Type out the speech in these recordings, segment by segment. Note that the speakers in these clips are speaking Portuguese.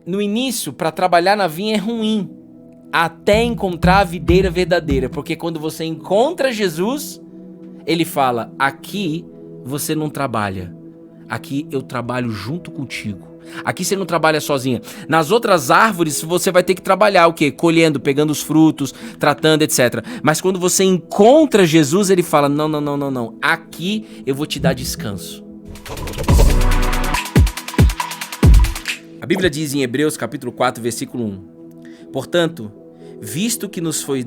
no início, para trabalhar na vinha é ruim, até encontrar a videira verdadeira, porque quando você encontra Jesus, ele fala: aqui você não trabalha, aqui eu trabalho junto contigo. Aqui você não trabalha sozinha. Nas outras árvores você vai ter que trabalhar o quê? Colhendo, pegando os frutos, tratando, etc. Mas quando você encontra Jesus, ele fala: não. Aqui eu vou te dar descanso. A Bíblia diz em Hebreus capítulo 4, versículo 1: portanto, visto que nos foi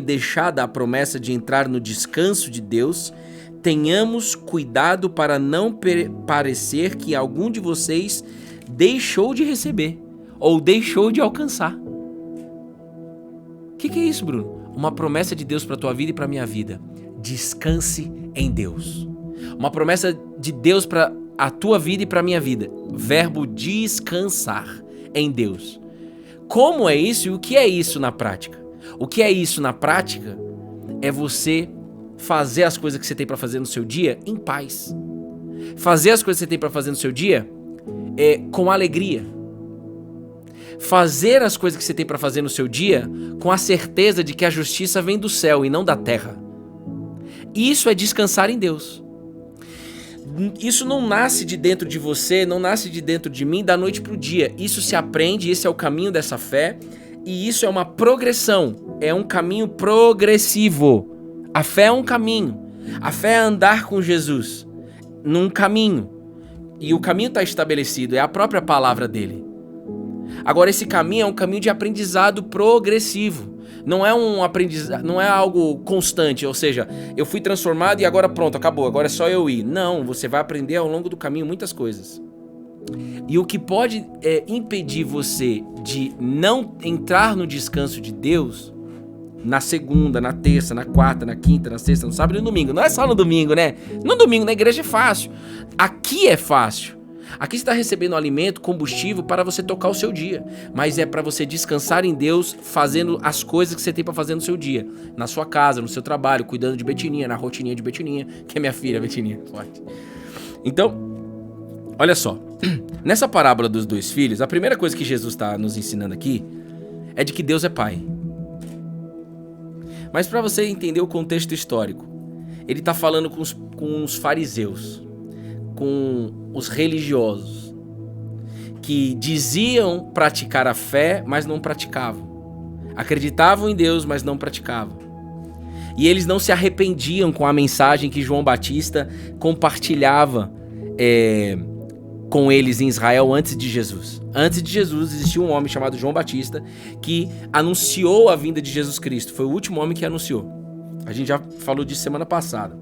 deixada a promessa de entrar no descanso de Deus, tenhamos cuidado para não parecer que algum de vocês deixou de receber ou deixou de alcançar. O que é isso, Bruno? Uma promessa de Deus para a tua vida e para a minha vida. Descanse em Deus. Uma promessa de Deus para a tua vida e para a minha vida. Verbo descansar em Deus. Como é isso e o que é isso na prática? O que é isso na prática é você fazer as coisas que você tem para fazer no seu dia em paz. Fazer as coisas que você tem para fazer no seu dia com alegria. Fazer as coisas que você tem para fazer no seu dia com a certeza de que a justiça vem do céu e não da terra. Isso é descansar em Deus. Isso não nasce de dentro de você, não nasce de dentro de mim da noite para o dia. Isso se aprende, esse é o caminho dessa fé, e isso é uma progressão, é um caminho progressivo. A fé é um caminho, a fé é andar com Jesus num caminho, e o caminho está estabelecido, é a própria palavra dele. Agora, esse caminho é um caminho de aprendizado progressivo. Não é um aprendizado, não é algo constante, ou seja, eu fui transformado e agora pronto, acabou, agora é só eu ir. Não, você vai aprender ao longo do caminho muitas coisas. E o que pode impedir você de não entrar no descanso de Deus na segunda, na terça, na quarta, na quinta, na sexta, no sábado e no domingo. Não é só no domingo, né? No domingo na igreja é fácil. Aqui é fácil. Aqui você está recebendo alimento, combustível para você tocar o seu dia. Mas é para você descansar em Deus, fazendo as coisas que você tem para fazer no seu dia. Na sua casa, no seu trabalho, cuidando de Betininha, na rotininha de Betininha, que é minha filha, Betininha. Então, olha só. Nessa parábola dos dois filhos, a primeira coisa que Jesus está nos ensinando aqui é de que Deus é Pai. Mas para você entender o contexto histórico, ele está falando com os fariseus, com os religiosos, que diziam praticar a fé, mas não praticavam. Acreditavam em Deus, mas não praticavam. E eles não se arrependiam com a mensagem que João Batista compartilhava com eles em Israel antes de Jesus. Antes de Jesus existia um homem chamado João Batista que anunciou a vinda de Jesus Cristo. Foi o último homem que anunciou. A gente já falou disso semana passada.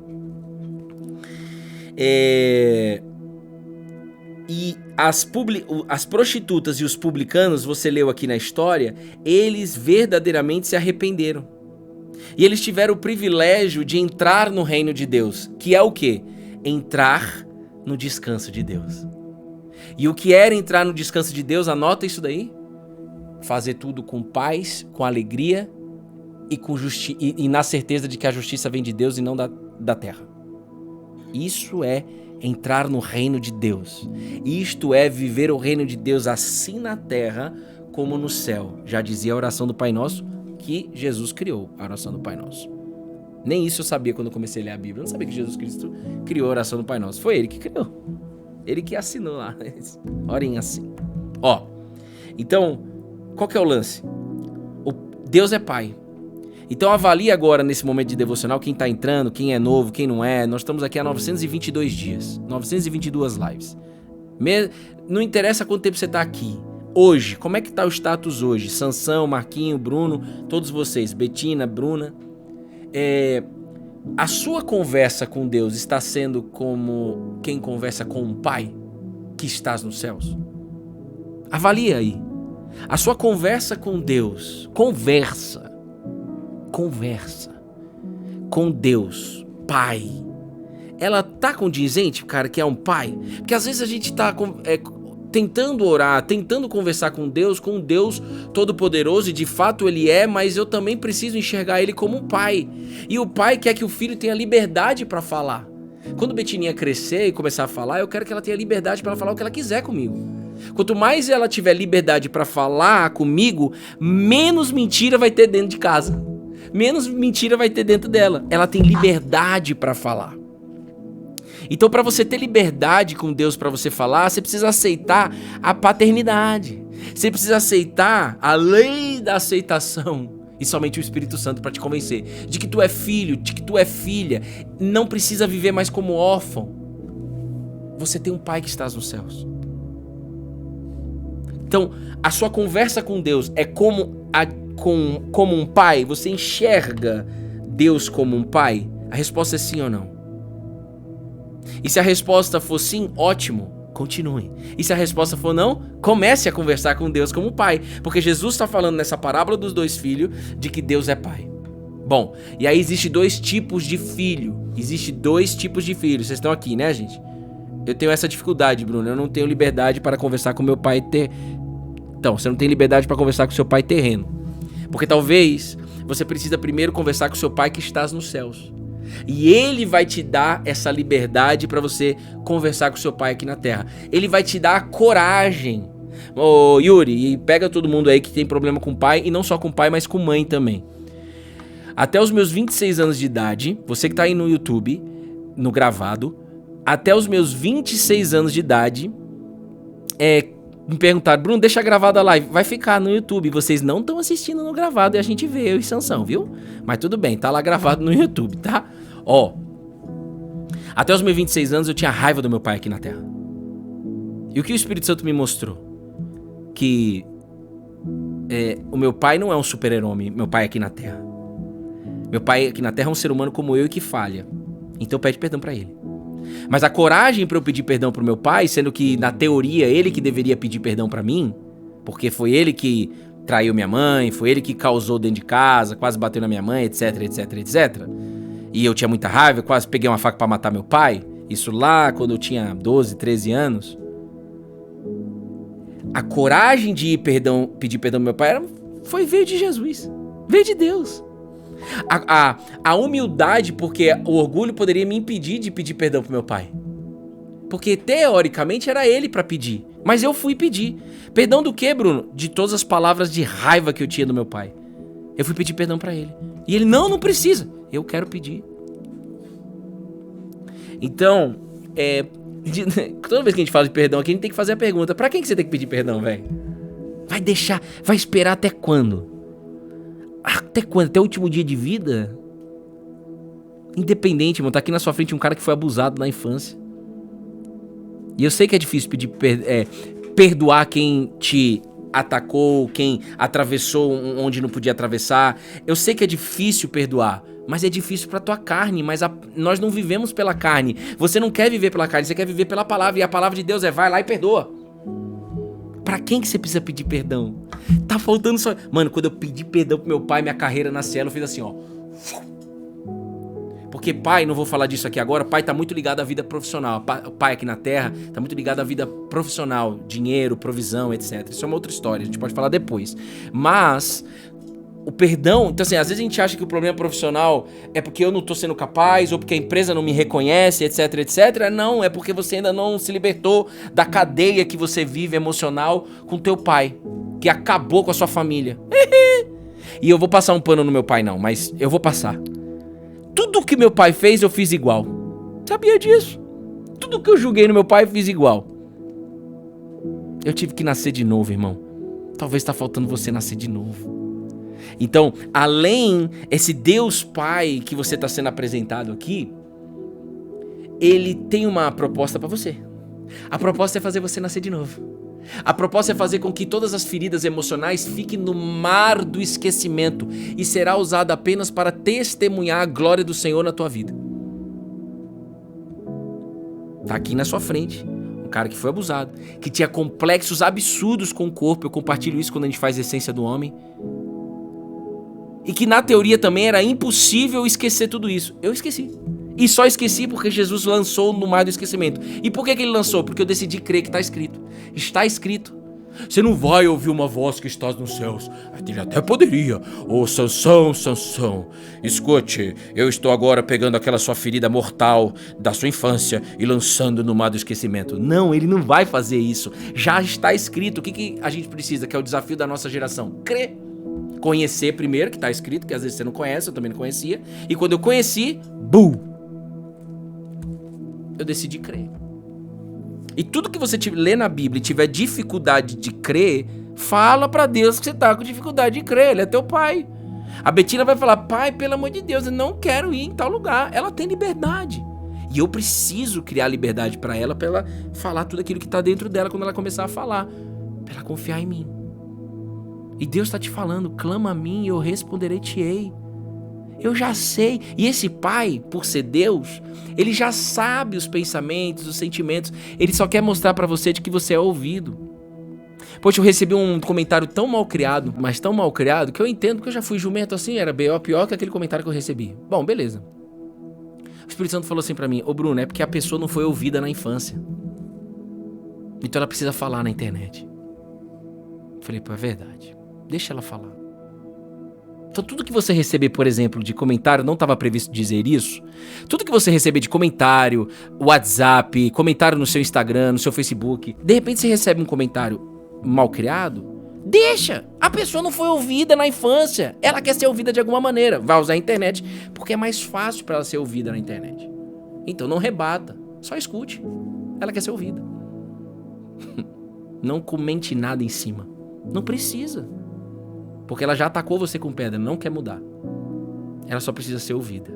E as prostitutas e os publicanos, você leu aqui na história, eles verdadeiramente se arrependeram. E eles tiveram o privilégio de entrar no reino de Deus, que é o quê? Entrar no descanso de Deus. E o que era entrar no descanso de Deus, anota isso daí, fazer tudo com paz, com alegria e na certeza de que a justiça vem de Deus e não da terra. Isso é entrar no reino de Deus. Isto é viver o reino de Deus assim na terra como no céu. Já dizia a oração do Pai Nosso que Jesus criou, a oração do Pai Nosso. Nem isso eu sabia quando eu comecei a ler a Bíblia. Eu não sabia que Jesus Cristo criou a oração do Pai Nosso. Foi ele que criou. Ele que assinou lá. Orem assim. Então, qual que é o lance? Deus é Pai. Então avalie agora nesse momento de devocional quem está entrando, quem é novo, quem não é. Nós estamos aqui há 922 dias, 922 lives. Não interessa quanto tempo você está aqui. Hoje, como é que está o status hoje? Sansão, Marquinho, Bruno, todos vocês, Betina, Bruna. A sua conversa com Deus está sendo como quem conversa com um pai que estás nos céus? Avalie aí. A sua conversa com Deus, conversa com Deus, Pai, ela tá condizente, cara, que é um pai? Porque às vezes a gente tá tentando orar, tentando conversar com Deus todo-poderoso, e de fato ele é, mas eu também preciso enxergar ele como um pai. E o pai quer que o filho tenha liberdade para falar. Quando Betininha crescer e começar a falar, eu quero que ela tenha liberdade para falar o que ela quiser comigo. Quanto mais ela tiver liberdade para falar comigo, menos mentira vai ter dentro de casa. Menos mentira vai ter dentro dela. Ela tem liberdade para falar. Então, para você ter liberdade com Deus para você falar, você precisa aceitar a paternidade. Você precisa aceitar a lei da aceitação. E somente o Espírito Santo para te convencer de que tu é filho, de que tu é filha. Não precisa viver mais como órfão. Você tem um pai que estás nos céus. Então, a sua conversa com Deus é como um pai? Você enxerga Deus como um pai? A resposta é sim ou não? E se a resposta for sim, ótimo, continue. E se a resposta for não, comece a conversar com Deus como pai. Porque Jesus está falando nessa parábola dos 2 filhos de que Deus é pai. Bom, e aí existe 2 tipos de filho. Existe 2 tipos de filho. Vocês estão aqui, né, gente? Eu tenho essa dificuldade, Bruno. Eu não tenho liberdade para conversar com meu pai Então, você não tem liberdade para conversar com seu pai terreno. Porque talvez você precisa primeiro conversar com seu pai que estás nos céus. E ele vai te dar essa liberdade para você conversar com seu pai aqui na terra. Ele vai te dar a coragem. Ô, Yuri, e pega todo mundo aí que tem problema com pai, e não só com pai, mas com mãe também. Até os meus 26 anos de idade, você que tá aí no YouTube, no gravado, até os meus 26 anos de idade, me perguntaram, Bruno, deixa gravada a live. Vai ficar no YouTube. Vocês não estão assistindo no gravado e a gente vê, eu e Sansão, viu? Mas tudo bem, tá lá gravado no YouTube, tá? Ó, até os meus 26 anos eu tinha raiva do meu pai aqui na Terra. E o que o Espírito Santo me mostrou? Que o meu pai não é um super-herói, meu pai aqui na Terra. Meu pai aqui na Terra é um ser humano como eu e que falha. Então pede perdão pra ele. Mas a coragem pra eu pedir perdão pro meu pai, sendo que na teoria ele que deveria pedir perdão pra mim, porque foi ele que traiu minha mãe, foi ele que causou dentro de casa, quase bateu na minha mãe, etc, etc, etc. E eu tinha muita raiva, quase peguei uma faca pra matar meu pai. Isso lá quando eu tinha 12, 13 anos. A coragem de pedir perdão pro meu pai veio de Jesus, veio de Deus. A humildade, porque o orgulho poderia me impedir de pedir perdão pro meu pai. Porque teoricamente era ele pra pedir, mas eu fui pedir. Perdão do quê, Bruno? De todas as palavras de raiva que eu tinha do meu pai. Eu fui pedir perdão pra ele. E ele, não precisa. Eu quero pedir. Então, toda vez que a gente fala de perdão aqui, a gente tem que fazer a pergunta, pra quem que você tem que pedir perdão, velho? Vai esperar até quando? Até quando? Até o último dia de vida? Independente, irmão, tá aqui na sua frente um cara que foi abusado na infância. E eu sei que é difícil perdoar quem te atacou, quem atravessou onde não podia atravessar. Eu sei que é difícil perdoar, mas é difícil pra tua carne. Mas nós não vivemos pela carne. Você não quer viver pela carne, você quer viver pela palavra. E a palavra de Deus vai lá e perdoa. Pra quem que você precisa pedir perdão? Tá faltando só... Mano, quando eu pedi perdão pro meu pai, minha carreira na Cielo fez assim, ó. Porque pai, não vou falar disso aqui agora, pai tá muito ligado à vida profissional. O pai aqui na Terra tá muito ligado à vida profissional, dinheiro, provisão, etc. Isso é uma outra história, a gente pode falar depois. Mas o perdão, então assim, às vezes a gente acha que o problema profissional é porque eu não tô sendo capaz, ou porque a empresa não me reconhece, etc, etc. Não, é porque você ainda não se libertou da cadeia que você vive emocional com teu pai, que acabou com a sua família. E eu vou passar um pano no meu pai não, mas eu vou passar. Tudo que meu pai fez, eu fiz igual. Sabia disso? Tudo que eu julguei no meu pai, eu fiz igual. Eu tive que nascer de novo, irmão. Talvez tá faltando você nascer de novo. Então, além esse Deus Pai que você está sendo apresentado aqui, ele tem uma proposta para você. A proposta é fazer você nascer de novo. A proposta é fazer com que todas as feridas emocionais fiquem no mar do esquecimento e será usada apenas para testemunhar a glória do Senhor na tua vida. Tá aqui na sua frente um cara que foi abusado, que tinha complexos absurdos com o corpo. Eu compartilho isso quando a gente faz a essência do homem. E que na teoria também era impossível esquecer tudo isso. Eu esqueci. E só esqueci porque Jesus lançou no mar do esquecimento. E por que ele lançou? Porque eu decidi crer que está escrito. Está escrito. Você não vai ouvir uma voz que está nos céus. Ele até poderia. Ô Sansão, Sansão, escute, eu estou agora pegando aquela sua ferida mortal da sua infância e lançando no mar do esquecimento. Não, ele não vai fazer isso. Já está escrito. O que a gente precisa, que é o desafio da nossa geração? Crer. Conhecer primeiro, que está escrito, que às vezes você não conhece, eu também não conhecia. E quando eu conheci, eu decidi crer. E tudo que você lê na Bíblia e tiver dificuldade de crer, fala pra Deus que você tá com dificuldade de crer. Ele é teu pai. A Betina vai falar: pai, pelo amor de Deus, eu não quero ir em tal lugar. Ela tem liberdade. E eu preciso criar liberdade pra ela falar tudo aquilo que tá dentro dela quando ela começar a falar. Pra ela confiar em mim. E Deus tá te falando: clama a mim e eu responderei-te-ei. Eu já sei. E esse pai, por ser Deus, ele já sabe os pensamentos, os sentimentos. Ele só quer mostrar pra você de que você é ouvido. Poxa, eu recebi um comentário tão mal criado, mas tão mal criado, que eu entendo que eu já fui jumento assim, era pior que aquele comentário que eu recebi. Bom, beleza. O Espírito Santo falou assim pra mim: ô Bruno, é porque a pessoa não foi ouvida na infância. Então ela precisa falar na internet. Eu falei: pô, é verdade. Deixa ela falar. Então tudo que você receber, por exemplo, de comentário, não estava previsto dizer isso, tudo que você receber de comentário, WhatsApp, comentário no seu Instagram, no seu Facebook, de repente você recebe um comentário mal criado, deixa! A pessoa não foi ouvida na infância, ela quer ser ouvida de alguma maneira, vai usar a internet, porque é mais fácil para ela ser ouvida na internet. Então não rebata, só escute, ela quer ser ouvida. Não comente nada em cima, não precisa. Porque ela já atacou você com pedra, não quer mudar. Ela só precisa ser ouvida.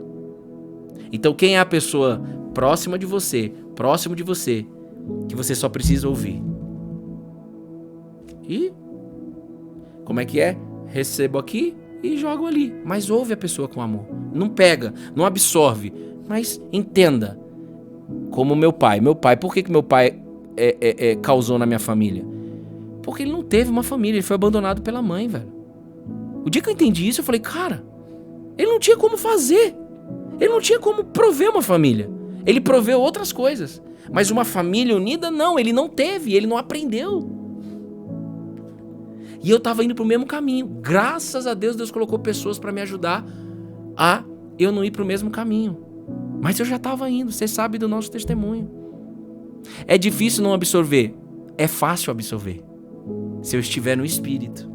Então quem é a pessoa próximo de você, que você só precisa ouvir? E como é que é? Recebo aqui e jogo ali. Mas ouve a pessoa com amor. Não pega, não absorve. Mas entenda. Como meu pai. Por que meu pai causou na minha família? Porque ele não teve uma família, ele foi abandonado pela mãe, velho. O dia que eu entendi isso, eu falei: cara, ele não tinha como fazer. Ele não tinha como prover uma família. Ele proveu outras coisas. Mas uma família unida, não. Ele não teve, ele não aprendeu. E eu tava indo pro mesmo caminho. Graças a Deus, Deus colocou pessoas pra me ajudar a eu não ir pro mesmo caminho. Mas eu já tava indo, você sabe do nosso testemunho. É difícil não absorver. É fácil absorver. Se eu estiver no espírito.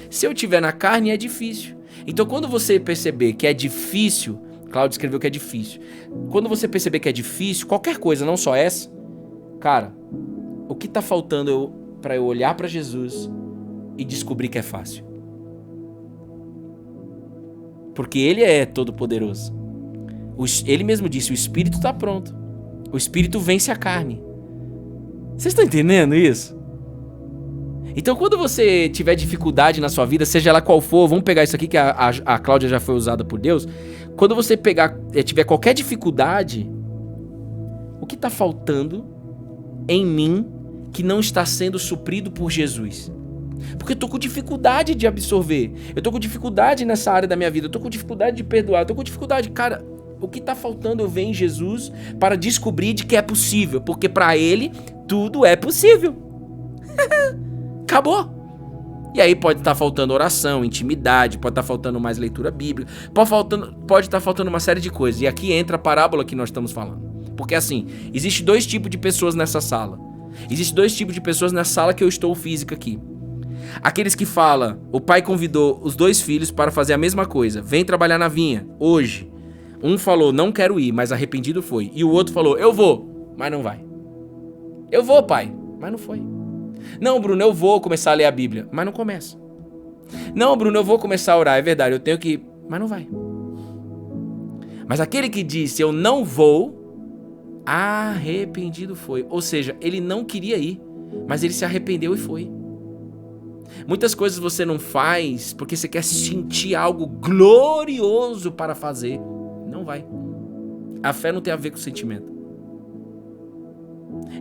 Se eu estiver na carne, é difícil. Então, quando você perceber que é difícil, Cláudio escreveu que é difícil. Quando você perceber que é difícil, qualquer coisa, não só essa, cara, o que tá faltando pra eu olhar pra Jesus e descobrir que é fácil? Porque ele é todo poderoso. Ele mesmo disse: o espírito tá pronto. O espírito vence a carne. Vocês estão entendendo isso? Então, quando você tiver dificuldade na sua vida, seja ela qual for, vamos pegar isso aqui que a Cláudia já foi usada por Deus. Quando você tiver qualquer dificuldade, o que está faltando em mim que não está sendo suprido por Jesus? Porque eu tô com dificuldade de absorver. Eu tô com dificuldade nessa área da minha vida. Eu tô com dificuldade de perdoar. Eu tô com dificuldade. Cara, o que está faltando eu ver em Jesus para descobrir de que é possível. Porque para ele, tudo é possível. Acabou. E aí pode estar faltando oração, intimidade, pode estar faltando mais leitura bíblica, pode estar faltando uma série de coisas. E aqui entra a parábola que nós estamos falando. Porque assim, existe dois tipos de pessoas nessa sala. Existe dois tipos de pessoas nessa sala que eu estou física aqui. Aqueles que falam: o pai convidou os dois filhos para fazer a mesma coisa. Vem trabalhar na vinha, hoje. Um falou: não quero ir, mas arrependido foi. E o outro falou: eu vou, mas não vai. Eu vou, pai, mas não foi. Não, Bruno, eu vou começar a ler a Bíblia, mas não começa. Não, Bruno, eu vou começar a orar, é verdade, eu tenho que... mas não vai. Mas aquele que disse: eu não vou, arrependido foi. Ou seja, ele não queria ir, mas ele se arrependeu e foi. Muitas coisas você não faz porque você quer sentir algo glorioso para fazer. Não vai. A fé não tem a ver com o sentimento.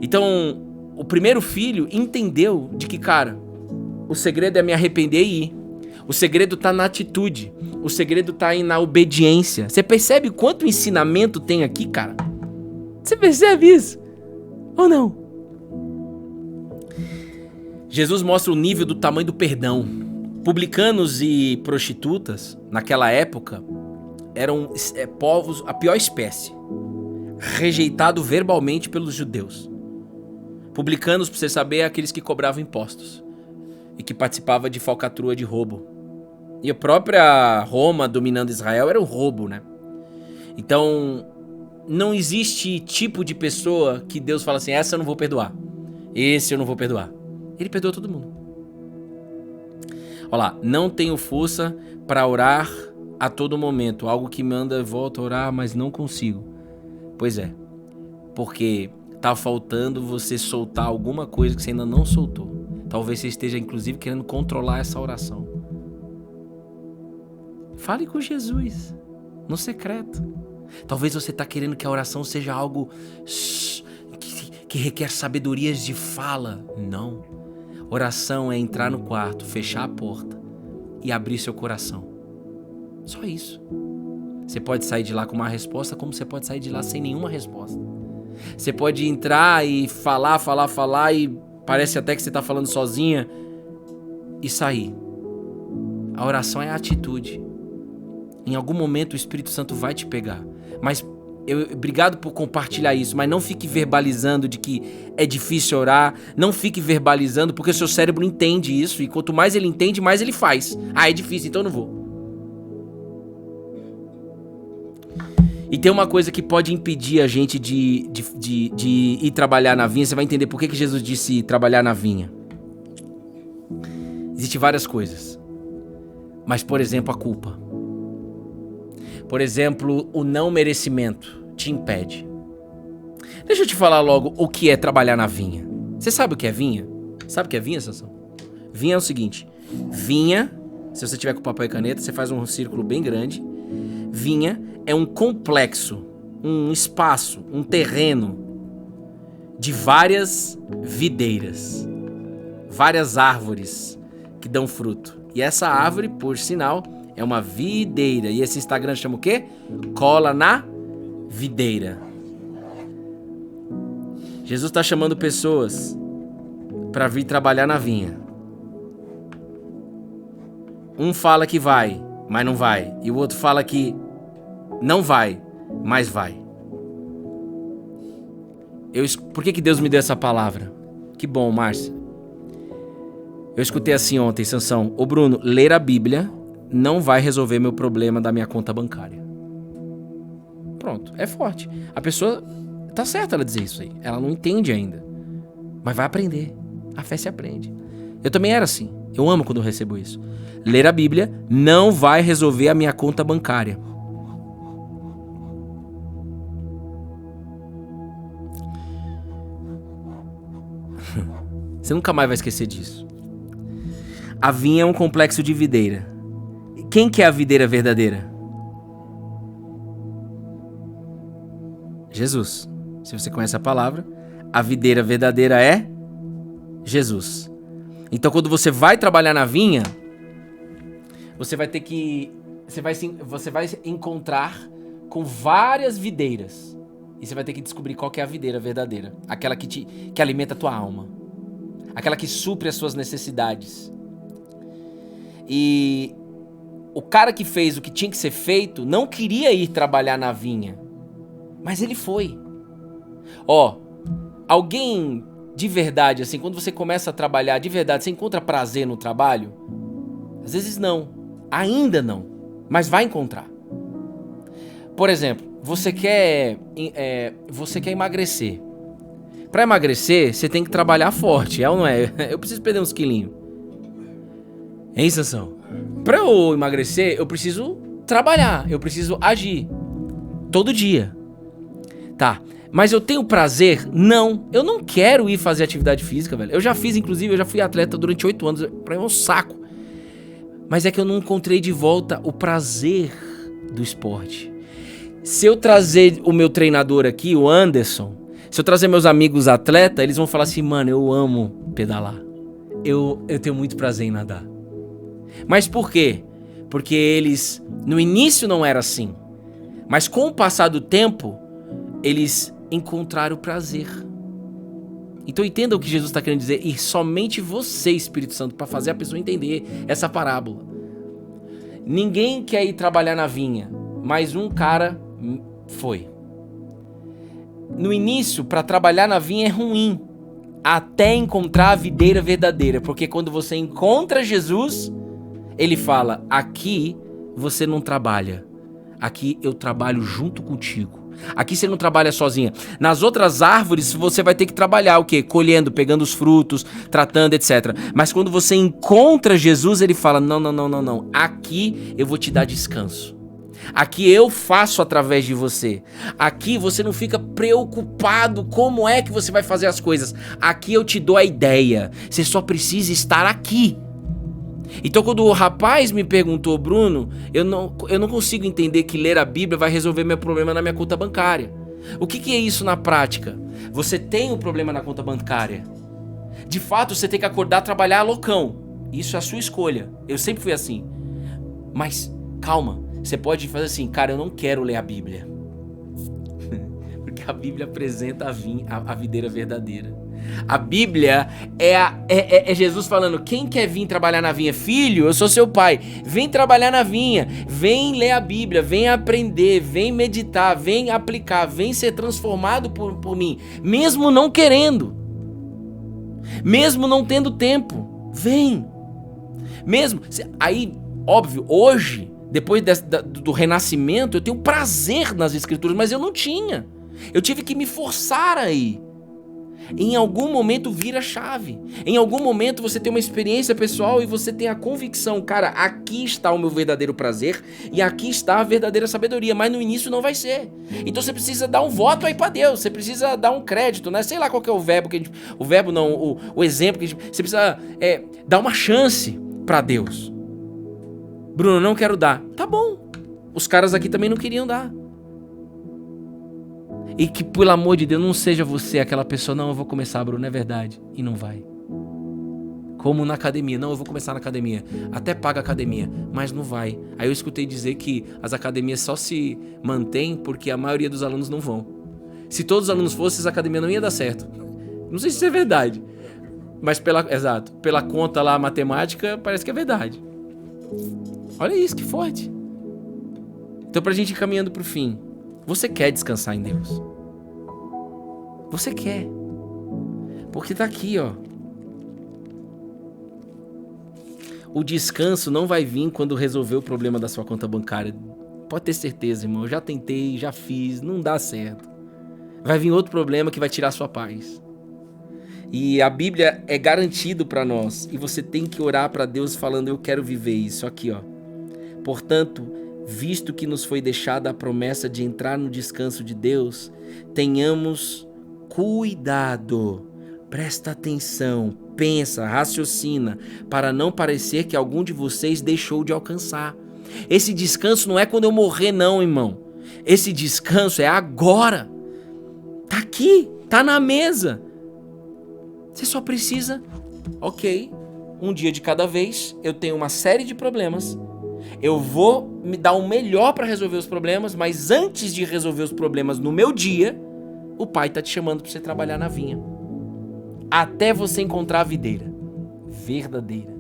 Então, o primeiro filho entendeu de que, cara, o segredo é me arrepender e ir. O segredo tá na atitude. O segredo tá na obediência. Você percebe quanto ensinamento tem aqui, cara? Você percebe isso? Ou não? Jesus mostra o nível do tamanho do perdão. Publicanos e prostitutas, naquela época, eram povos, a pior espécie, rejeitado verbalmente pelos judeus. Publicanos, pra você saber, é aqueles que cobravam impostos e que participavam de falcatrua de roubo. E a própria Roma dominando Israel era o roubo, né? Então, não existe tipo de pessoa que Deus fala assim, essa eu não vou perdoar, esse eu não vou perdoar. Ele perdoa todo mundo. Olha lá, não tenho força para orar a todo momento, algo que me anda, volto a orar, mas não consigo. Pois é, porque tá faltando você soltar alguma coisa que você ainda não soltou. Talvez você esteja, inclusive, querendo controlar essa oração. Fale com Jesus, no secreto. Talvez você está querendo que a oração seja algo que requer sabedorias de fala. Não. Oração é entrar no quarto, fechar a porta e abrir seu coração. Só isso. Você pode sair de lá com uma resposta, como você pode sair de lá sem nenhuma resposta. Você pode entrar e falar e parece até que você está falando sozinha e sair. A oração é a atitude. Em algum momento o Espírito Santo vai te pegar. Mas obrigado por compartilhar isso, mas não fique verbalizando de que é difícil orar. Não fique verbalizando, porque o seu cérebro entende isso. E quanto mais ele entende, mais ele faz. Ah, é difícil, então eu não vou. E tem uma coisa que pode impedir a gente de ir trabalhar na vinha. Você vai entender por que Jesus disse trabalhar na vinha. Existem várias coisas. Mas, por exemplo, a culpa. Por exemplo, o não merecimento te impede. Deixa eu te falar logo o que é trabalhar na vinha. Você sabe o que é vinha? Sabe o que é vinha, Sansão? Vinha é o seguinte. Vinha, se você tiver com papel e caneta, você faz um círculo bem grande. Vinha é um complexo, um espaço, um terreno de várias videiras. Várias árvores que dão fruto. E essa árvore, por sinal, é uma videira. E esse Instagram chama o quê? Cola na videira. Jesus está chamando pessoas para vir trabalhar na vinha. Um fala que vai, mas não vai. E o outro fala que não vai, mas vai. Por que Deus me deu essa palavra? Que bom, Márcia. Eu escutei assim ontem, Sansão. Ô Bruno, ler a Bíblia não vai resolver meu problema da minha conta bancária. Pronto, é forte. A pessoa tá certa ela dizer isso aí. Ela não entende ainda. Mas vai aprender. A fé se aprende. Eu também era assim. Eu amo quando eu recebo isso. Ler a Bíblia não vai resolver a minha conta bancária. Você nunca mais vai esquecer disso. A vinha é um complexo de videira. Quem que é a videira verdadeira? Jesus. Se você conhece a palavra, a videira verdadeira é Jesus. Então, quando você vai trabalhar na vinha, você vai ter que... Você vai encontrar com várias videiras. E você vai ter que descobrir qual que é a videira verdadeira. Aquela que alimenta a tua alma. Aquela que supre as suas necessidades. E o cara que fez o que tinha que ser feito não queria ir trabalhar na vinha. Mas ele foi. Alguém de verdade, assim, quando você começa a trabalhar de verdade, você encontra prazer no trabalho? Às vezes não. Ainda não. Mas vai encontrar. Por exemplo, você quer emagrecer. Para emagrecer, você tem que trabalhar forte, é ou não é? Eu preciso perder uns quilinhos. Hein, Sansão? Para eu emagrecer, eu preciso trabalhar, eu preciso agir. Todo dia. Tá, mas eu tenho prazer? Não, eu não quero ir fazer atividade física, velho. Eu já fiz, inclusive, eu já fui atleta durante 8 anos. Pra mim é um saco. Mas é que eu não encontrei de volta o prazer do esporte. Se eu trazer o meu treinador aqui, o Anderson, se eu trazer meus amigos atletas, eles vão falar assim, mano, eu amo pedalar. Eu tenho muito prazer em nadar. Mas por quê? Porque eles, no início não era assim. Mas com o passar do tempo, eles encontraram prazer. Então entenda o que Jesus está querendo dizer, e somente você, Espírito Santo, para fazer a pessoa entender essa parábola. Ninguém quer ir trabalhar na vinha, mas um cara foi. No início, para trabalhar na vinha é ruim, até encontrar a videira verdadeira, porque quando você encontra Jesus, ele fala: aqui você não trabalha, aqui eu trabalho junto contigo. Aqui você não trabalha sozinha. Nas outras árvores você vai ter que trabalhar o quê? Colhendo, pegando os frutos, tratando, etc. Mas quando você encontra Jesus, ele fala: não. Aqui eu vou te dar descanso. Aqui eu faço através de você. Aqui você não fica preocupado como é que você vai fazer as coisas. Aqui eu te dou a ideia. Você só precisa estar aqui. Então quando o rapaz me perguntou: Bruno, eu não consigo entender que ler a Bíblia vai resolver meu problema na minha conta bancária. O que é isso na prática? Você tem um problema na conta bancária. De fato, você tem que acordar, trabalhar loucão. Isso é a sua escolha. Eu sempre fui assim. Mas calma, você pode fazer assim: cara, eu não quero ler a Bíblia. Porque a Bíblia apresenta a videira verdadeira. A Bíblia é Jesus falando: quem quer vir trabalhar na vinha? Filho, eu sou seu pai, vem trabalhar na vinha, vem ler a Bíblia, vem aprender, vem meditar, vem aplicar, vem ser transformado por mim, mesmo não querendo, mesmo não tendo tempo, vem, mesmo, aí, óbvio, hoje, depois do renascimento, eu tenho prazer nas escrituras, mas eu não tinha, eu tive que me forçar aí. Em algum momento vira chave. Em algum momento você tem uma experiência pessoal e você tem a convicção: cara, aqui está o meu verdadeiro prazer e aqui está a verdadeira sabedoria. Mas no início não vai ser. Então você precisa dar um voto aí pra Deus. Você precisa dar um crédito, né? Sei lá qual que é o verbo que a gente... O verbo não, o exemplo que a gente... Você precisa dar uma chance pra Deus. Bruno, não quero dar. Tá bom. Os caras aqui também não queriam dar. E que, pelo amor de Deus, não seja você aquela pessoa: não, eu vou começar, Bruno, é verdade. E não vai. Como na academia: não, eu vou começar na academia. Até paga a academia, mas não vai. Aí eu escutei dizer que as academias só se mantêm porque a maioria dos alunos não vão. Se todos os alunos fossem, a academia não ia dar certo. Não sei se isso é verdade. Mas pela conta lá, matemática, parece que é verdade. Olha isso, que forte. Então, pra gente ir caminhando pro fim, você quer descansar em Deus? Você quer. Porque tá aqui, ó. O descanso não vai vir quando resolver o problema da sua conta bancária. Pode ter certeza, irmão. Eu já tentei, já fiz, não dá certo. Vai vir outro problema que vai tirar a sua paz. E a Bíblia é garantido pra nós. E você tem que orar pra Deus falando: eu quero viver isso. Aqui, ó. Portanto, visto que nos foi deixada a promessa de entrar no descanso de Deus, tenhamos cuidado, presta atenção, pensa, raciocina, para não parecer que algum de vocês deixou de alcançar. Esse descanso não é quando eu morrer, não, irmão. Esse descanso é agora. Tá aqui, tá na mesa. Você só precisa, ok, um dia de cada vez. Eu tenho uma série de problemas. Eu vou me dar o melhor para resolver os problemas, mas antes de resolver os problemas no meu dia, o pai tá te chamando para você trabalhar na vinha. Até você encontrar a videira verdadeira.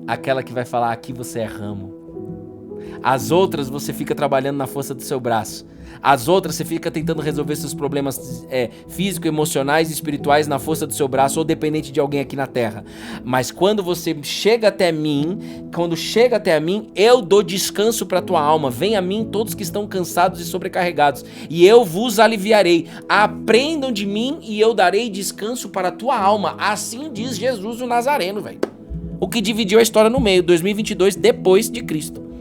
Aquela que vai falar: aqui você é ramo. As outras você fica trabalhando na força do seu braço. As outras você fica tentando resolver seus problemas físicos, emocionais e espirituais na força do seu braço, ou dependente de alguém aqui na terra. Mas quando você chega até mim, eu dou descanso para tua alma. Venha a mim todos que estão cansados e sobrecarregados, e eu vos aliviarei. Aprendam de mim e eu darei descanso para a tua alma. Assim diz Jesus o Nazareno, velho. O que dividiu a história no meio, 2022 depois de Cristo.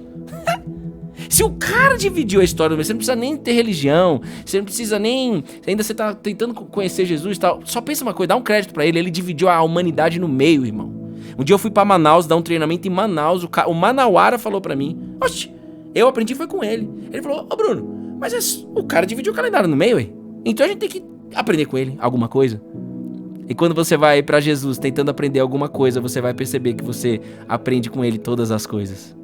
Se o cara dividiu a história, você não precisa nem ter religião, você não precisa nem... Ainda você tá tentando conhecer Jesus e tal. Só pensa uma coisa, dá um crédito pra ele. Ele dividiu a humanidade no meio, irmão. Um dia eu fui pra Manaus dar um treinamento em Manaus. O Manauara falou pra mim: oxe, eu aprendi foi com ele. Ele falou: ô Bruno, mas o cara dividiu o calendário no meio, ué. Então a gente tem que aprender com ele alguma coisa. E quando você vai pra Jesus tentando aprender alguma coisa, você vai perceber que você aprende com ele todas as coisas.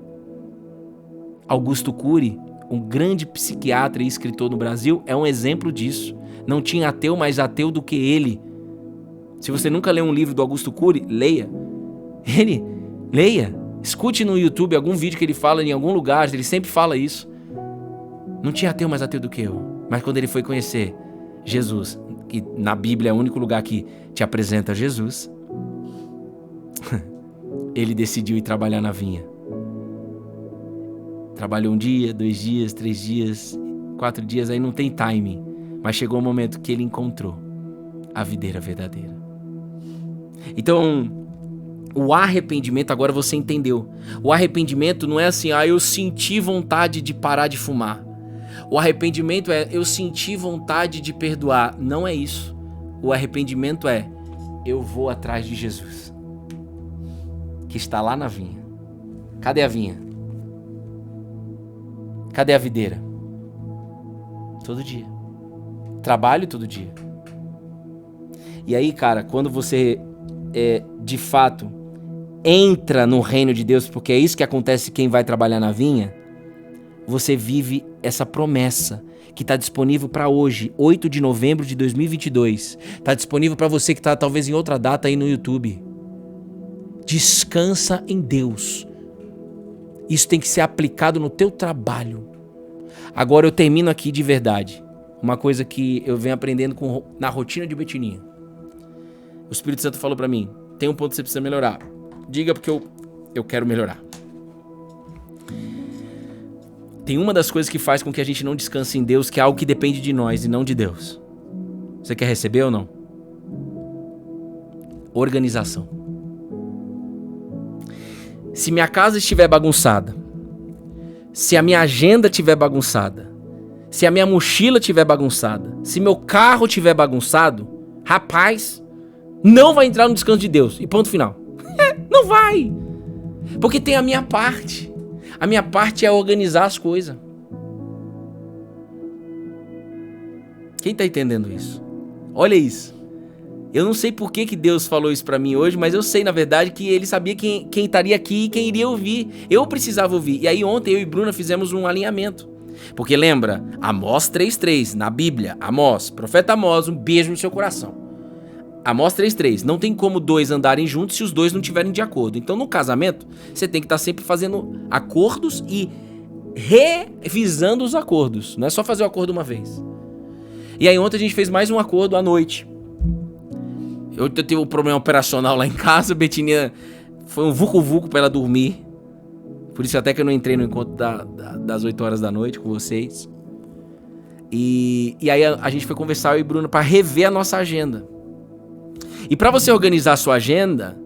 Augusto Cury, um grande psiquiatra e escritor no Brasil, é um exemplo disso. Não tinha ateu mais ateu do que ele. Se você nunca leu um livro do Augusto Cury, leia. Leia. Escute no YouTube algum vídeo que ele fala em algum lugar, ele sempre fala isso. Não tinha ateu mais ateu do que eu. Mas quando ele foi conhecer Jesus, que na Bíblia é o único lugar que te apresenta Jesus, ele decidiu ir trabalhar na vinha. Trabalhou 1 dia, 2 dias, 3 dias, 4 dias, aí não tem timing. Mas chegou o momento que ele encontrou a videira verdadeira. Então, o arrependimento, agora você entendeu. O arrependimento não é assim, eu senti vontade de parar de fumar. O arrependimento é, eu senti vontade de perdoar. Não é isso. O arrependimento é, eu vou atrás de Jesus, que está lá na vinha. Cadê a vinha? Cadê a videira? Todo dia. Trabalho todo dia. E aí, cara, quando você, de fato, entra no reino de Deus, porque é isso que acontece quem vai trabalhar na vinha, você vive essa promessa que está disponível para hoje, 8 de novembro de 2022. Está disponível para você que está talvez em outra data aí no YouTube. Descansa em Deus. Isso tem que ser aplicado no teu trabalho. Agora eu termino aqui de verdade. Uma coisa que eu venho aprendendo na rotina de Betininha. O Espírito Santo falou para mim, tem um ponto que você precisa melhorar. Diga porque eu quero melhorar. Tem uma das coisas que faz com que a gente não descanse em Deus, que é algo que depende de nós e não de Deus. Você quer receber ou não? Organização. Se minha casa estiver bagunçada, se a minha agenda estiver bagunçada, se a minha mochila estiver bagunçada, se meu carro estiver bagunçado, rapaz, não vai entrar no descanso de Deus. E ponto final. Não vai. Porque tem a minha parte. A minha parte é organizar as coisas. Quem tá entendendo isso? Olha isso. Eu não sei por que Deus falou isso pra mim hoje, mas eu sei, na verdade, que ele sabia quem estaria aqui e quem iria ouvir. Eu precisava ouvir. E aí ontem eu e Bruna fizemos um alinhamento. Porque lembra, Amós 3:3, na Bíblia, Amós, profeta Amós, um beijo no seu coração. Amós 3:3, não tem como 2 andarem juntos se os 2 não estiverem de acordo. Então no casamento, você tem que estar sempre fazendo acordos e revisando os acordos. Não é só fazer o acordo uma vez. E aí ontem a gente fez mais um acordo à noite. Eu tive um problema operacional lá em casa, a Betininha foi um vucu-vucu pra ela dormir. Por isso até que eu não entrei no encontro das 8 horas da noite com vocês. E aí a gente foi conversar, eu e Bruna, pra rever a nossa agenda. E para você organizar a sua agenda,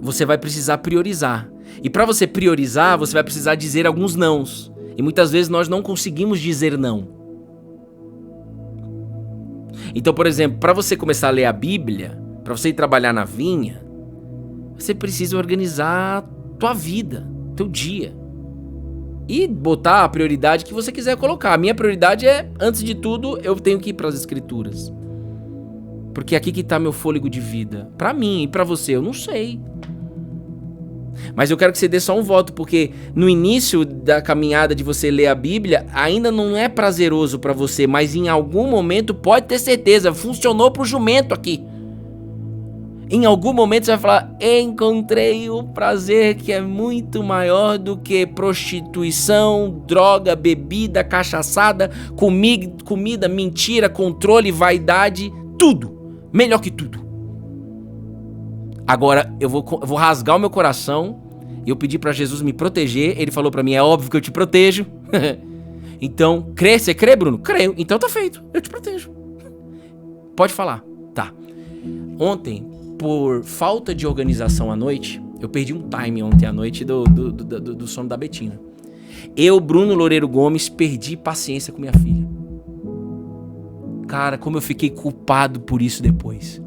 você vai precisar priorizar. E para você priorizar, você vai precisar dizer alguns nãos. E muitas vezes nós não conseguimos dizer não. Então, por exemplo, para você começar a ler a Bíblia, para você ir trabalhar na vinha, você precisa organizar tua vida, teu dia. E botar a prioridade que você quiser colocar. A minha prioridade é, antes de tudo, eu tenho que ir para as Escrituras. Porque é aqui que tá meu fôlego de vida. Pra mim e pra você, eu não sei. Mas eu quero que você dê só um voto, porque no início da caminhada de você ler a Bíblia, ainda não é prazeroso pra você, mas em algum momento, pode ter certeza, funcionou pro jumento aqui. Em algum momento você vai falar, encontrei o prazer que é muito maior do que prostituição, droga, bebida, cachaçada, comida, mentira, controle, vaidade, tudo. Melhor que tudo. Agora eu vou rasgar o meu coração e eu pedi pra Jesus me proteger. Ele falou pra mim, é óbvio que eu te protejo. Então, você crê, Bruno? Creio. Então tá feito, eu te protejo. Pode falar. Tá. Ontem, por falta de organização à noite, eu perdi um time ontem à noite do sono da Betina. Eu, Bruno Loureiro Gomes, perdi paciência com minha filha. Cara, como eu fiquei culpado por isso depois.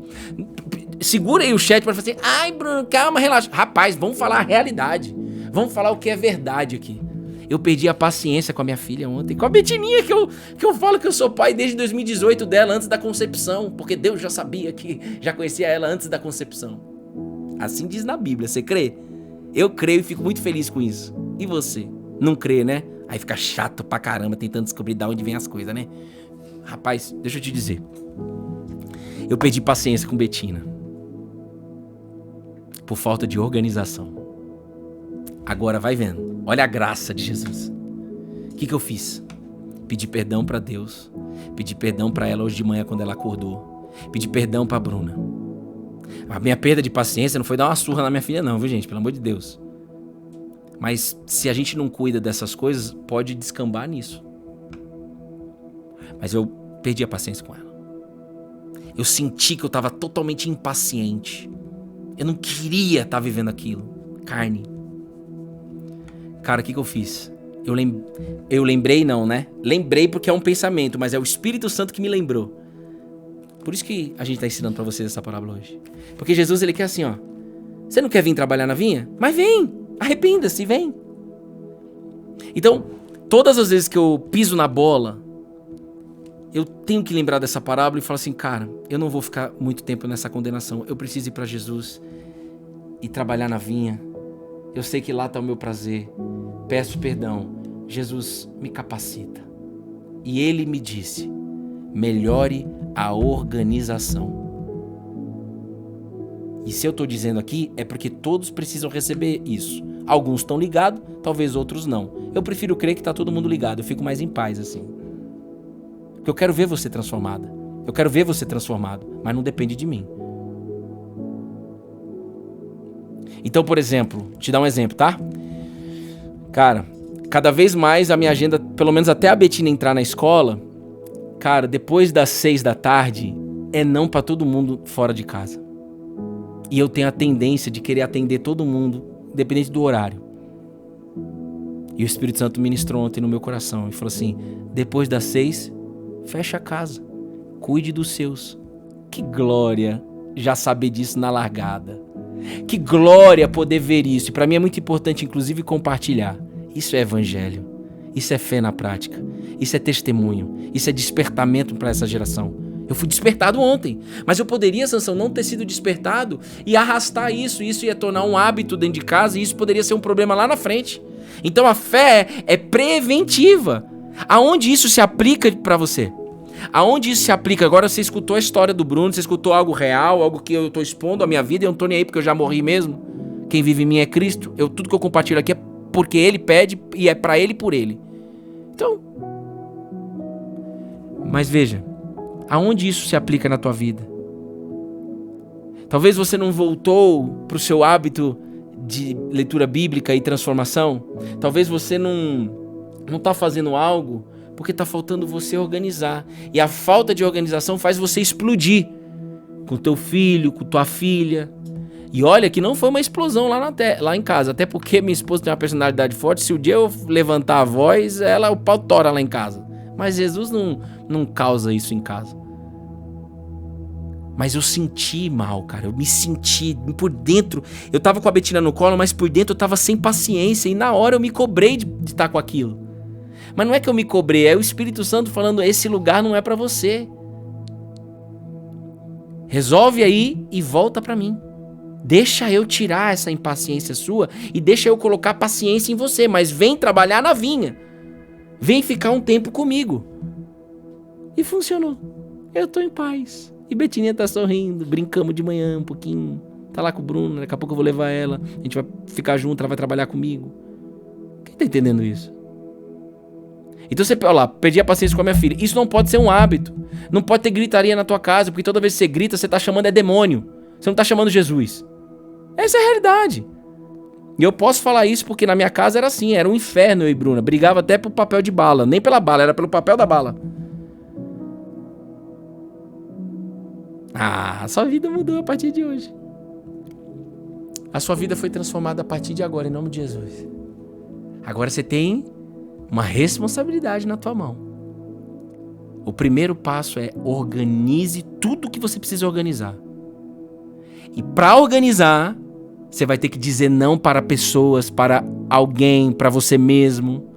Segura aí o chat pra fazer. Ai, Bruno, calma, relaxa. Rapaz, vamos falar a realidade. Vamos falar o que é verdade aqui. Eu perdi a paciência com a minha filha ontem. Com a Betininha, que eu falo que eu sou pai desde 2018 dela, antes da concepção. Porque Deus já sabia já conhecia ela antes da concepção. Assim diz na Bíblia, você crê? Eu creio e fico muito feliz com isso. E você? Não crê, né? Aí fica chato pra caramba tentando descobrir de onde vem as coisas, né? Rapaz, deixa eu te dizer. Eu perdi paciência com Betina. Por falta de organização. Agora vai vendo. Olha a graça de Jesus. O que eu fiz? Pedi perdão pra Deus. Pedi perdão pra ela hoje de manhã quando ela acordou. Pedi perdão pra Bruna. A minha perda de paciência não foi dar uma surra na minha filha não, viu gente? Pelo amor de Deus. Mas se a gente não cuida dessas coisas, pode descambar nisso. Mas eu perdi a paciência com ela. Eu senti que eu estava totalmente impaciente. Eu não queria estar vivendo aquilo. Carne. Cara, o que eu fiz? Eu lembrei não, né? Lembrei porque é um pensamento, mas é o Espírito Santo que me lembrou. Por isso que a gente está ensinando para vocês essa parábola hoje. Porque Jesus, ele quer assim, ó. Você não quer vir trabalhar na vinha? Mas vem. Arrependa-se, vem. Então, todas as vezes que eu piso na bola, eu tenho que lembrar dessa parábola e falar assim, cara, eu não vou ficar muito tempo nessa condenação. Eu preciso ir para Jesus e trabalhar na vinha. Eu sei que lá está o meu prazer. Peço perdão. Jesus me capacita. E ele me disse, melhore a organização. E se eu estou dizendo aqui, é porque todos precisam receber isso. Alguns estão ligados, talvez outros não. Eu prefiro crer que está todo mundo ligado. Eu fico mais em paz assim. Porque eu quero ver você transformada. Eu quero ver você transformado. Mas não depende de mim. Então, por exemplo, te dar um exemplo, tá? Cara, cada vez mais a minha agenda, pelo menos até a Betina entrar na escola, cara, depois das 6 da tarde, é não pra todo mundo fora de casa. E eu tenho a tendência de querer atender todo mundo, independente do horário. E o Espírito Santo ministrou ontem no meu coração e falou assim, depois das 6, fecha a casa, cuide dos seus. Que glória já saber disso na largada. Que glória poder ver isso. E para mim é muito importante, inclusive, compartilhar. Isso é evangelho. Isso é fé na prática. Isso é testemunho. Isso é despertamento para essa geração. Eu fui despertado ontem. Mas eu poderia, Sansão, não ter sido despertado e arrastar isso. Isso ia tornar um hábito dentro de casa e isso poderia ser um problema lá na frente. Então a fé é preventiva. Aonde isso se aplica para você? Aonde isso se aplica? Agora você escutou a história do Bruno, você escutou algo real, algo que eu tô expondo à minha vida, eu não tô nem aí porque eu já morri mesmo. Quem vive em mim é Cristo. Tudo que eu compartilho aqui é porque Ele pede e é pra Ele e por Ele. Então, mas veja, aonde isso se aplica na tua vida? Talvez você não voltou pro seu hábito de leitura bíblica e transformação. Talvez você não tá fazendo algo porque tá faltando você organizar. E a falta de organização faz você explodir com teu filho, com tua filha. E olha que não foi uma explosão lá em casa. Até porque minha esposa tem uma personalidade forte. Se o dia eu levantar a voz, o pau tora lá em casa. Mas Jesus não causa isso em casa. Mas eu senti mal, cara. Eu me senti por dentro. Eu tava com a Betina no colo, mas por dentro eu tava sem paciência. E na hora eu me cobrei de estar com aquilo. Mas não é que eu me cobrei, é o Espírito Santo falando, esse lugar não é pra você. Resolve aí e volta pra mim. Deixa eu tirar essa impaciência sua e deixa eu colocar paciência em você, mas vem trabalhar na vinha. Vem ficar um tempo comigo. E funcionou. Eu tô em paz. E Betininha tá sorrindo, brincamos de manhã um pouquinho. Tá lá com o Bruno, daqui a pouco eu vou levar ela. A gente vai ficar junto, ela vai trabalhar comigo. Quem tá entendendo isso? Então você, olha lá, perdi a paciência com a minha filha. Isso não pode ser um hábito. Não pode ter gritaria na tua casa, porque toda vez que você grita, você tá chamando demônio. Você não tá chamando Jesus. Essa é a realidade. E eu posso falar isso porque na minha casa era assim, era um inferno eu e Bruna. Brigava até pelo papel de bala. Nem pela bala, era pelo papel da bala. Ah, a sua vida mudou a partir de hoje. A sua vida foi transformada a partir de agora, em nome de Jesus. Agora você tem uma responsabilidade na tua mão. O primeiro passo é organize tudo que você precisa organizar. E para organizar, você vai ter que dizer não para pessoas, para alguém, para você mesmo.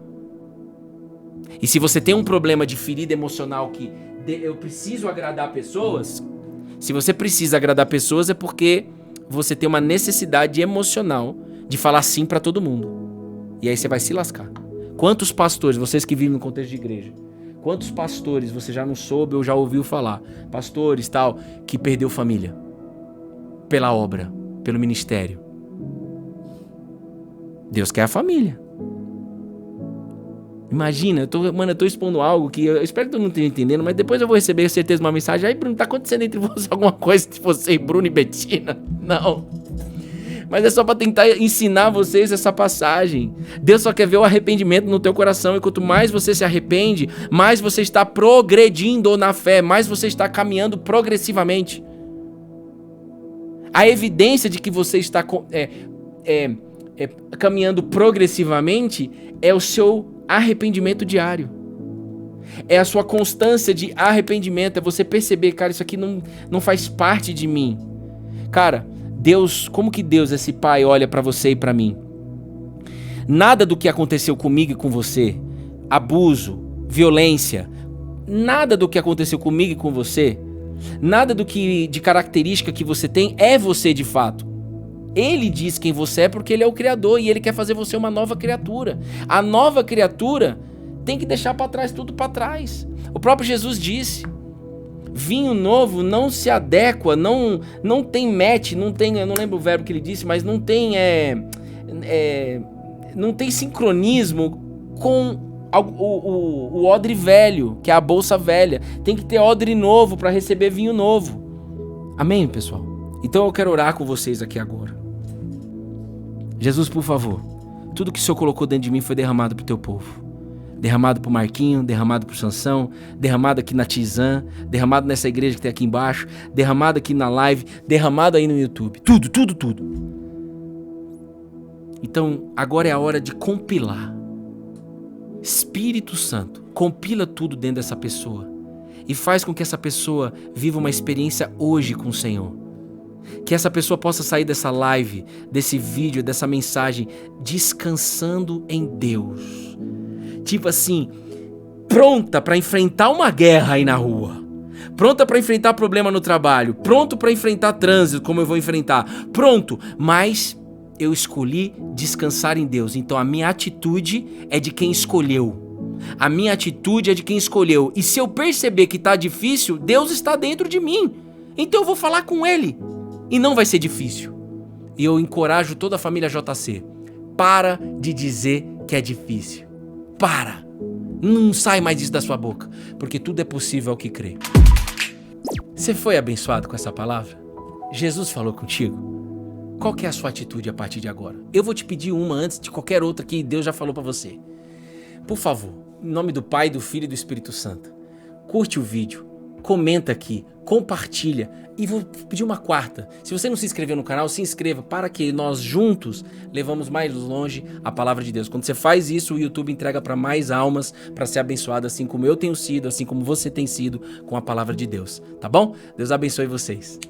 E se você tem um problema de ferida emocional que eu preciso agradar pessoas, se você precisa agradar pessoas é porque você tem uma necessidade emocional de falar sim para todo mundo. E aí você vai se lascar. Quantos pastores, vocês que vivem no contexto de igreja, Quantos pastores você já não soube ou já ouviu falar? Pastores, tal, que perdeu família. Pela obra, pelo ministério. Deus quer a família. Imagina, eu tô expondo algo que eu espero que todo mundo esteja entendendo, mas depois eu vou receber, com certeza, uma mensagem. Aí, Bruno, tá acontecendo entre você alguma coisa entre você e Bruno e Betina? Não. Mas é só para tentar ensinar vocês essa passagem. Deus só quer ver o arrependimento no teu coração. E quanto mais você se arrepende, mais você está progredindo na fé, mais você está caminhando progressivamente. A evidência de que você está caminhando progressivamente é o seu arrependimento diário. É a sua constância de arrependimento. É você perceber, cara, isso aqui não faz parte de mim. Cara, Deus, como que Deus, esse Pai, olha pra você e pra mim? Nada do que aconteceu comigo e com você, abuso, violência, nada do que aconteceu comigo e com você, nada do que de característica que você tem é você de fato. Ele diz quem você é porque ele é o Criador e ele quer fazer você uma nova criatura. A nova criatura tem que deixar pra trás tudo pra trás. O próprio Jesus disse: vinho novo não se adequa, não tem match, não tem, eu não lembro o verbo que ele disse, mas não tem não tem sincronismo com o odre velho, que é a bolsa velha. Tem que ter odre novo para receber vinho novo. Amém, pessoal? Então eu quero orar com vocês aqui agora. Jesus, por favor, tudo que o Senhor colocou dentro de mim foi derramado pro teu povo. Derramado pro Marquinho, derramado pro Sansão, derramado aqui na Tizan, derramado nessa igreja que tem aqui embaixo, derramado aqui na live, derramado aí no YouTube. Tudo. Então, agora é a hora de compilar. Espírito Santo, compila tudo dentro dessa pessoa e faz com que essa pessoa viva uma experiência hoje com o Senhor. Que essa pessoa possa sair dessa live, desse vídeo, dessa mensagem, descansando em Deus. Tipo assim, pronta para enfrentar uma guerra aí na rua. Pronta para enfrentar problema no trabalho. Pronto para enfrentar trânsito, como eu vou enfrentar. Pronto, mas eu escolhi descansar em Deus. Então a minha atitude é de quem escolheu. A minha atitude é de quem escolheu. E se eu perceber que tá difícil, Deus está dentro de mim. Então eu vou falar com Ele. E não vai ser difícil. E eu encorajo toda a família JC. Para de dizer que é difícil. Para. Não sai mais disso da sua boca. Porque tudo é possível ao que crê. Você foi abençoado com essa palavra? Jesus falou contigo? Qual que é a sua atitude a partir de agora? Eu vou te pedir uma antes de qualquer outra que Deus já falou pra você. Por favor, em nome do Pai, do Filho e do Espírito Santo, curte o vídeo, comenta aqui, compartilha e vou pedir uma quarta. Se você não se inscreveu no canal, se inscreva para que nós juntos levamos mais longe a palavra de Deus. Quando você faz isso, o YouTube entrega para mais almas para ser abençoado, assim como eu tenho sido, assim como você tem sido com a palavra de Deus. Tá bom? Deus abençoe vocês.